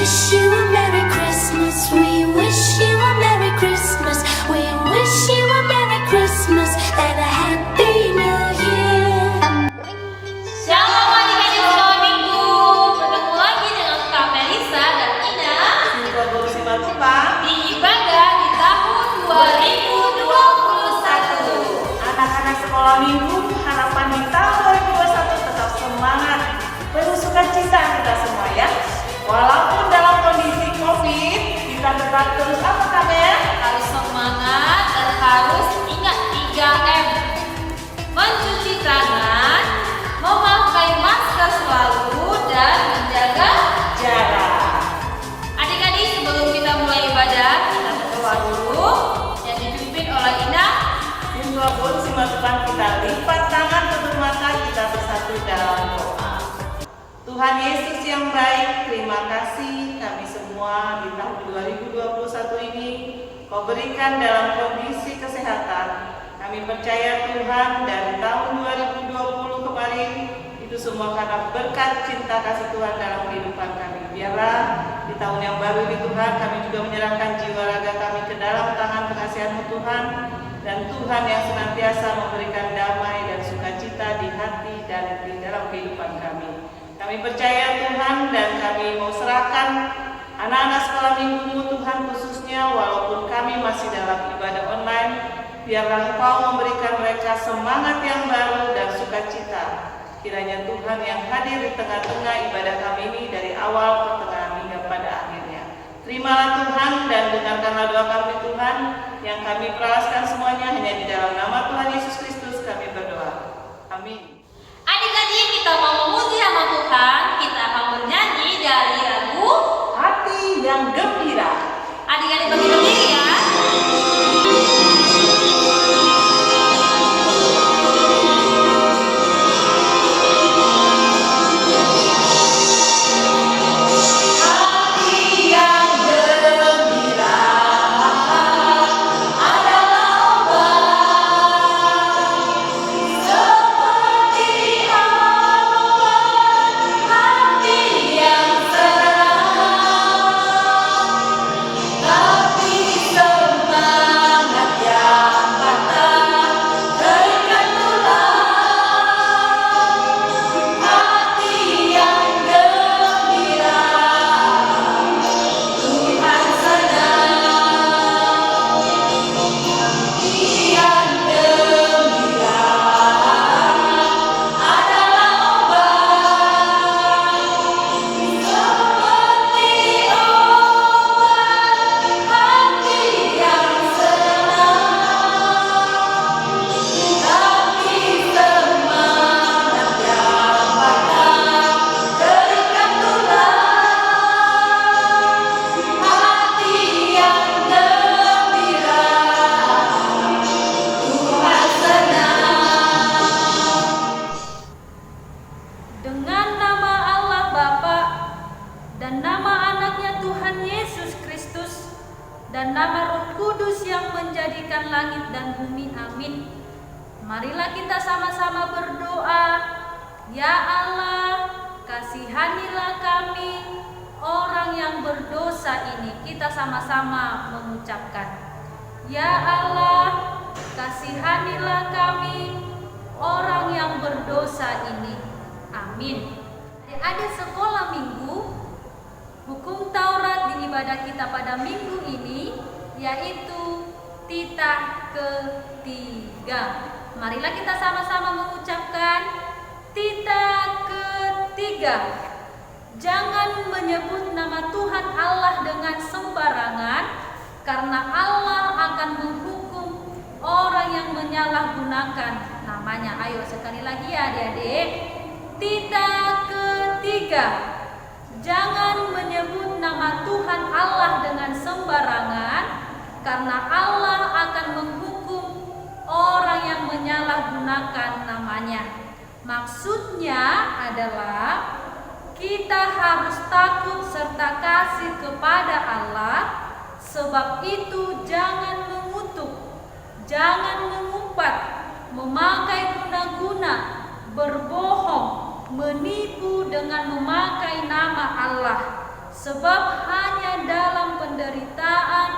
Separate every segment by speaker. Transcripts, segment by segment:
Speaker 1: wish you a Merry Christmas. We wish you a Merry Christmas. We wish you a Merry Christmas and a Happy New Year.
Speaker 2: Shalom adik-adik selamat minggu. Bertemu lagi dengan Kak Melisa dan Ina di ibadah di tahun 2021.
Speaker 3: Anak-anak sekolah minggu, harapan di tahun 2021 tetap semangat, penuh sukacita kita semua ya. Walaupun dalam kondisi COVID, kita tetap terus apa kabar?
Speaker 2: Harus semangat dan harus ingat 3M. Mencuci tangan, memakai masker selalu, dan menjaga
Speaker 3: Jarak.
Speaker 2: Adik-adik, sebelum kita mulai ibadah, kita berdoa dulu yang dipimpin oleh Ina.
Speaker 3: Siswa pun simak kita lipat tangan, tutup mata, kita bersatu dalam doa. Tuhan Yesus yang baik, terima kasih kami semua di tahun 2021 ini Kau berikan dalam kondisi kesehatan. Kami percaya Tuhan dari tahun 2020 kemarin itu semua karena berkat cinta kasih Tuhan dalam kehidupan kami. Biarlah di tahun yang baru ini Tuhan, kami juga menyerahkan jiwa raga kami ke dalam tangan pengasihan-Mu Tuhan, dan Tuhan yang senantiasa memberikan damai dan sukacita di hati dan di dalam kehidupan kami. Kami percaya Tuhan, dan kami mau serahkan anak-anak sekolah minggu-Mu Tuhan, khususnya walaupun kami masih dalam ibadah online, biarlah Engkau memberikan mereka semangat yang baru dan sukacita. Kiranya Tuhan yang hadir di tengah-tengah ibadah kami ini dari awal, pertengahan hingga pada akhirnya. Terimalah Tuhan dan dengarkanlah doa kami Tuhan, yang kami peraskan semuanya hanya di dalam nama Tuhan Yesus Kristus kami berdoa. Amin.
Speaker 2: Adik-adik, kita mau memuji nama Tuhan, kita akan bernyanyi dari lagu
Speaker 3: Hati yang gembira.
Speaker 2: Adik-adik bagi berdiri ya. Dan nama Roh Kudus yang menjadikan langit dan bumi. Amin. Marilah kita sama-sama berdoa. Ya Allah, kasihanilah kami orang yang berdosa ini. Kita sama-sama mengucapkan, Ya Allah, kasihanilah kami orang yang berdosa ini. Amin. Adik sekolah minggu, hukum Taurat di ibadah kita pada minggu ini yaitu titah ketiga. Marilah kita sama-sama mengucapkan titah ketiga. Jangan menyebut nama Tuhan Allah dengan sembarangan, karena Allah akan menghukum orang yang menyalahgunakan namanya. Ayo sekali lagi ya adik-adik. Titah ketiga. Jangan menyebut nama Tuhan Allah dengan sembarangan, karena Allah akan menghukum orang yang menyalahgunakan namanya. Maksudnya adalah kita harus takut serta kasih kepada Allah. Sebab itu jangan mengutuk, jangan mengumpat, memakai guna-guna, berbohong, menipu dengan memakai nama Allah.
Speaker 4: Sebab hanya dalam penderitaan,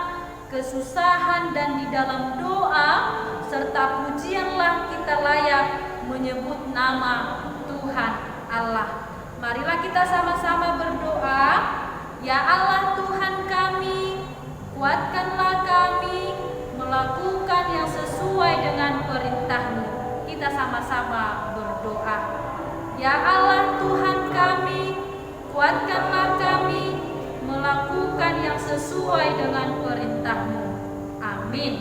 Speaker 4: kesusahan dan di dalam doa serta pujianlah kita layak menyebut nama Tuhan Allah. Marilah kita sama-sama berdoa. Ya Allah Tuhan kami, kuatkanlah kami melakukan yang sesuai dengan perintah-Mu. Kita sama-sama berdoa. Ya Allah Tuhan kami, kuatkanlah kami melakukan yang sesuai dengan perintah-Mu. Amin.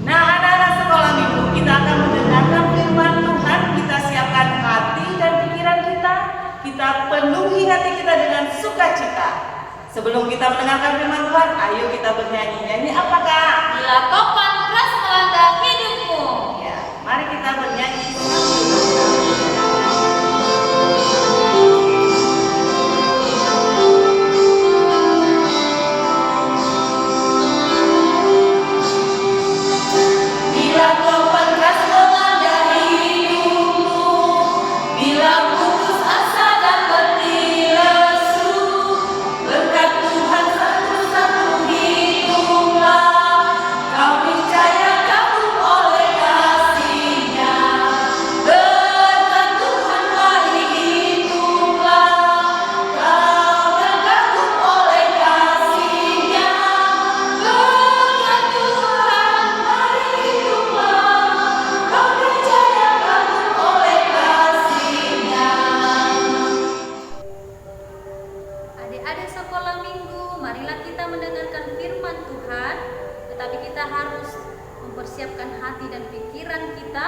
Speaker 3: Nah, anak-anak sekolah minggu, kita akan mendengarkan firman Tuhan. Kita siapkan hati dan pikiran kita. Kita penuhi hati kita dengan sukacita. Sebelum kita mendengarkan firman Tuhan, ayo kita bernyanyi. Nyanyi apa, Kak?
Speaker 2: Bila topan keras melanda hidupmu.
Speaker 3: Ya, mari kita bernyanyi.
Speaker 4: Adik-adik sekolah minggu, marilah kita mendengarkan firman Tuhan, tetapi kita harus mempersiapkan hati dan pikiran kita.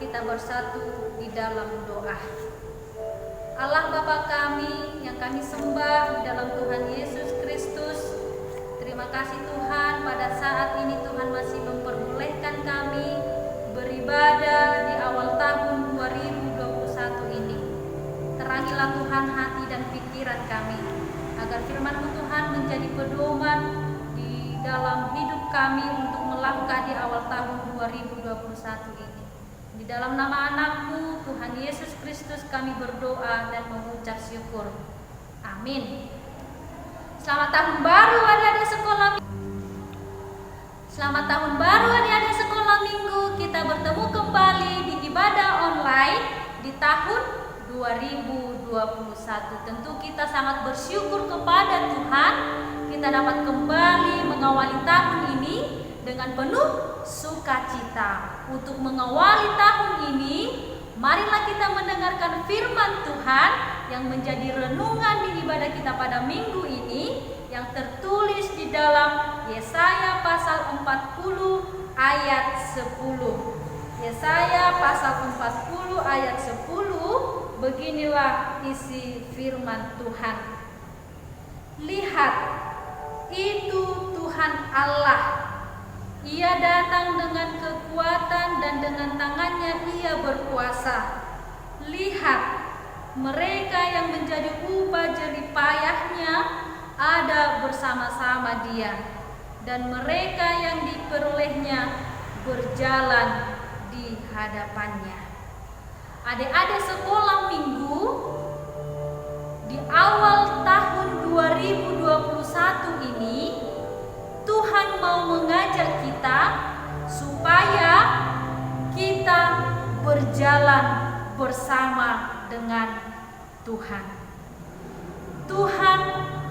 Speaker 4: Kita bersatu di dalam doa. Allah Bapa kami yang kami sembah di dalam Tuhan Yesus Kristus, terima kasih Tuhan pada saat ini Tuhan masih memperbolehkan kami beribadah di awal tahun 2021 ini. Terangilah Tuhan hati dan pikiran kami, agar firman-Mu Tuhan menjadi pedoman di dalam hidup kami untuk melangkah di awal tahun 2021 ini. Di dalam nama anak-Mu Tuhan Yesus Kristus kami berdoa dan mengucap syukur. Amin. Selamat tahun baru adik-adik sekolah minggu. Selamat tahun baru adik-adik sekolah minggu. Kita bertemu kembali di ibadah online di tahun 2021. Tentu kita sangat bersyukur kepada Tuhan, kita dapat kembali mengawali tahun ini dengan penuh sukacita. Untuk mengawali tahun ini, marilah kita mendengarkan firman Tuhan yang menjadi renungan di ibadah kita pada minggu ini, yang tertulis di dalam Yesaya pasal 40 ayat 10. Yesaya pasal 40 ayat 10. Beginilah isi firman Tuhan. Lihat, itu Tuhan Allah. Ia datang dengan kekuatan dan dengan tangannya ia berkuasa. Lihat, mereka yang menjadi upah jerih payahnya ada bersama-sama Dia, dan mereka yang diperolehnya berjalan di hadapannya. Adik-adik sekolah minggu, di awal tahun 2021 ini Tuhan mau mengajak kita supaya kita berjalan bersama dengan Tuhan. Tuhan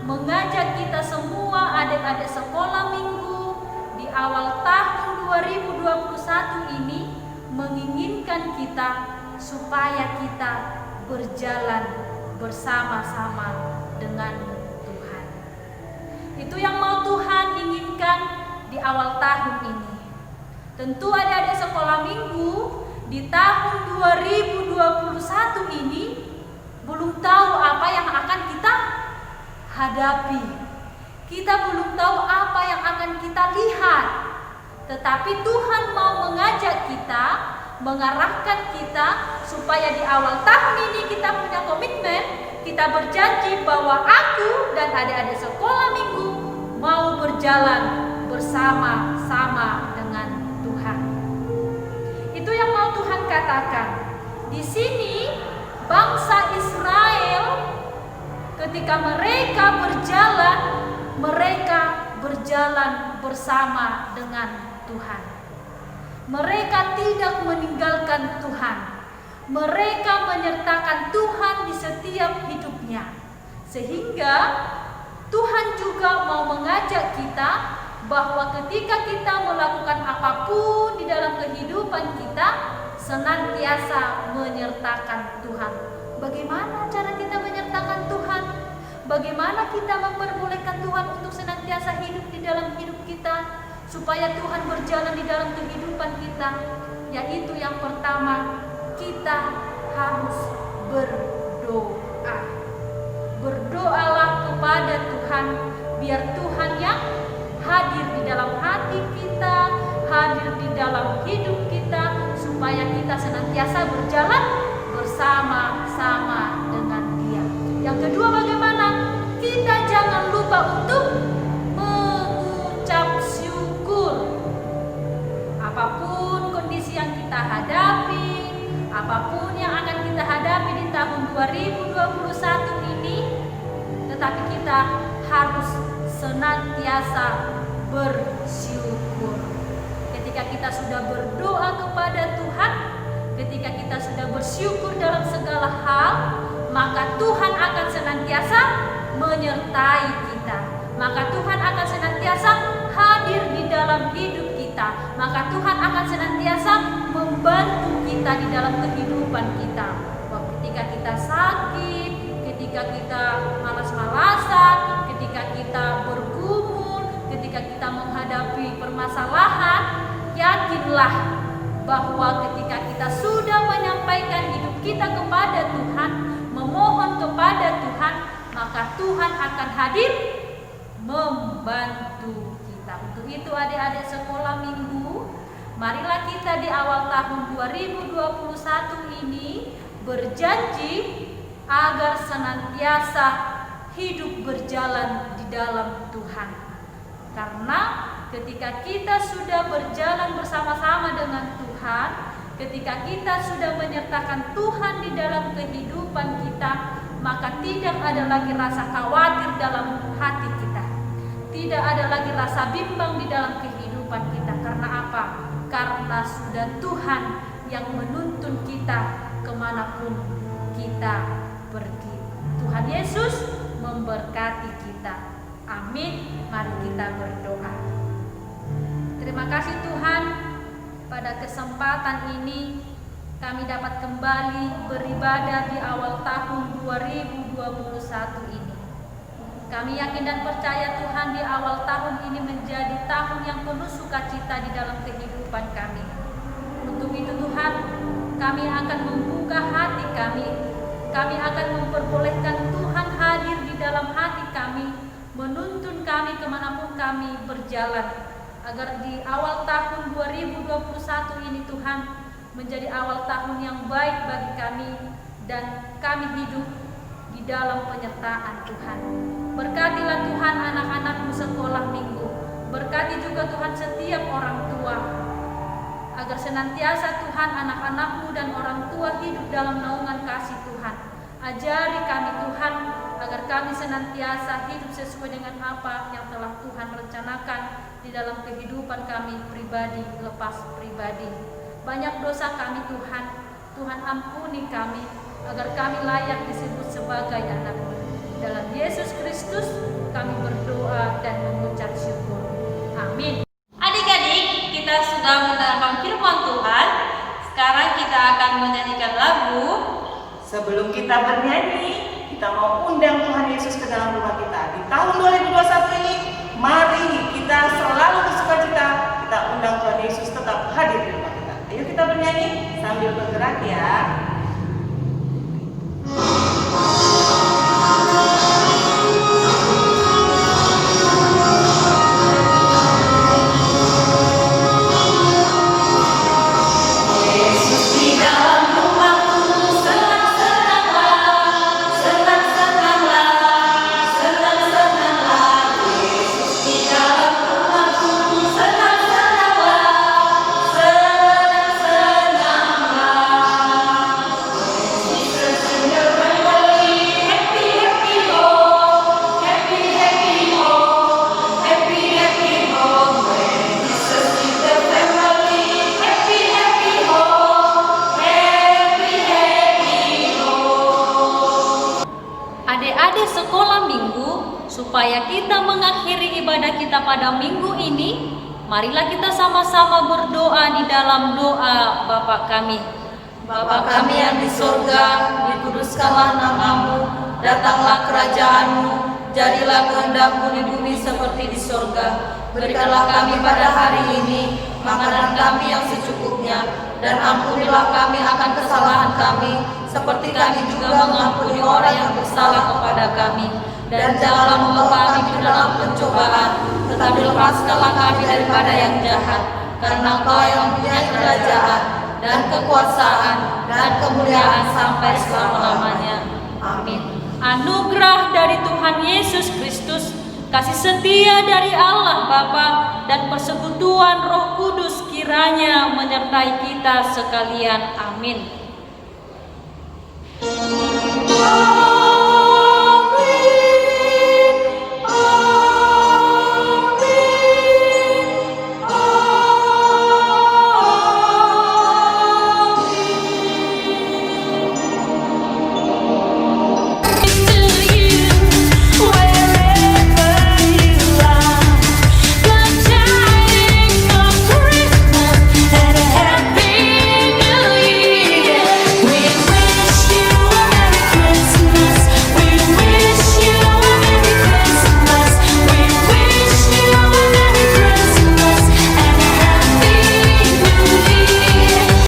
Speaker 4: mengajak kita semua adik-adik sekolah minggu di awal tahun 2021 ini, menginginkan kita supaya kita berjalan bersama-sama dengan Tuhan. Itu yang mau Tuhan inginkan di awal tahun ini. Tentu adik-adik sekolah minggu di tahun 2021 ini belum tahu apa yang akan kita hadapi. Kita belum tahu apa yang akan kita lihat. Tetapi Tuhan mau mengajak kita, mengarahkan kita supaya di awal tahun ini kita punya komitmen, kita berjanji bahwa aku dan adik-adik sekolah minggu mau berjalan bersama-sama dengan Tuhan. Itu yang mau Tuhan katakan. Di sini bangsa Israel ketika mereka berjalan bersama dengan Tuhan. Mereka tidak meninggalkan Tuhan. Mereka menyertakan Tuhan di setiap hidupnya. Sehingga Tuhan juga mau mengajak kita bahwa ketika kita melakukan apapun di dalam kehidupan kita, senantiasa menyertakan Tuhan. Bagaimana cara kita menyertakan Tuhan? Bagaimana kita memperbolehkan Tuhan untuk senantiasa hidup di dalam hidup kita, supaya Tuhan berjalan di dalam kehidupan kita? Yaitu yang pertama, kita harus berdoa. Berdoalah kepada Tuhan, biar Tuhan yang hadir di dalam hati kita, hadir di dalam hidup kita, supaya kita senantiasa berjalan bersama-sama dengan Dia. Yang kedua, bagaimana? Kita jangan lupa untuk mengucap syukur. Apapun kondisi yang kita hadapi, apapun yang akan kita hadapi di tahun 2021 ini, tetapi kita harus senantiasa bersyukur. Ketika kita sudah berdoa kepada Tuhan, ketika kita sudah bersyukur dalam segala hal, maka Tuhan akan senantiasa menyertai kita. Maka Tuhan akan senantiasa hadir di dalam hidup kita. Maka Tuhan akan senantiasa membantu kita di dalam kehidupan kita. Ketika kita sakit, ketika kita malas-malasan, ketika kita bergumul, ketika kita menghadapi permasalahan, yakinlah bahwa ketika kita sudah menyampaikan hidup kita kepada Tuhan, memohon kepada Tuhan, maka Tuhan akan hadir membantu kita. Untuk itu adik-adik sekolah minggu, marilah kita di awal tahun 2021 ini berjanji agar senantiasa hidup berjalan di dalam Tuhan. Karena ketika kita sudah berjalan bersama-sama dengan Tuhan, ketika kita sudah menyertakan Tuhan di dalam kehidupan kita, maka tidak ada lagi rasa khawatir dalam hati kita. Tidak ada lagi rasa bimbang di dalam kehidupan kita. Karena apa? Karena sudah Tuhan yang menuntun kita kemanapun kita pergi. Tuhan Yesus memberkati kita. Amin. Mari kita berdoa. Terima kasih Tuhan, pada kesempatan ini kami dapat kembali beribadah di awal tahun 2021 ini. Kami yakin dan percaya Tuhan, di awal tahun ini menjadi tahun yang penuh sukacita di dalam kehidupan kami. Untuk itu Tuhan, kami akan membuka hati kami. Kami akan memperbolehkan Tuhan hadir di dalam hati kami, menuntun kami kemanapun kami berjalan, agar di awal tahun 2021 ini Tuhan menjadi awal tahun yang baik bagi kami, dan kami hidup di dalam penyertaan Tuhan. Berkatilah Tuhan anak-anakmu sekolah minggu. Berkati juga Tuhan setiap orang tua, agar senantiasa Tuhan anak-anakmu dan orang tua hidup dalam naungan kasih Tuhan. Ajari kami Tuhan, agar kami senantiasa hidup sesuai dengan apa yang telah Tuhan rencanakan di dalam kehidupan kami pribadi lepas pribadi. Banyak dosa kami Tuhan, Tuhan ampuni kami, agar kami layak disebut sebagai anak-Mu. Dalam Yesus Kristus kami berdoa dan mengucap syukur. Amin.
Speaker 2: Adik-adik, kita sudah mendengarkan firman Tuhan. Sekarang kita akan menyanyikan lagu.
Speaker 3: Sebelum kita bernyanyi, kita mau undang Tuhan Yesus ke dalam rumah kita. Di tahun 2021 ini, mari kita selalu bersukacita. Kita undang Tuhan Yesus tetap hadir di rumah kita. Ayo kita bernyanyi sambil bergerak ya.
Speaker 4: Supaya kita mengakhiri ibadah kita pada minggu ini, marilah kita sama-sama berdoa di dalam doa Bapa kami.
Speaker 5: Bapa kami yang di surga, dikuduskanlah namamu, datanglah kerajaanmu, jadilah kehendak-Mu di bumi seperti di surga. Berikanlah kami pada hari ini makanan kami yang secukupnya, dan ampunilah kami akan kesalahan kami, seperti kami juga mengampuni orang yang bersalah kepada kami. Dan janganlah membawa kami ke dalam pencobaan, tetapi lepaskanlah kami daripada yang jahat. Karena Engkau yang mempunyai kerajaan, dan kekuasaan, dan kemuliaan sampai selama-lamanya. Amin.
Speaker 4: Anugerah dari Tuhan Yesus Kristus, kasih setia dari Allah Bapa, dan persekutuan Roh Kudus kiranya menyertai kita sekalian. Amin.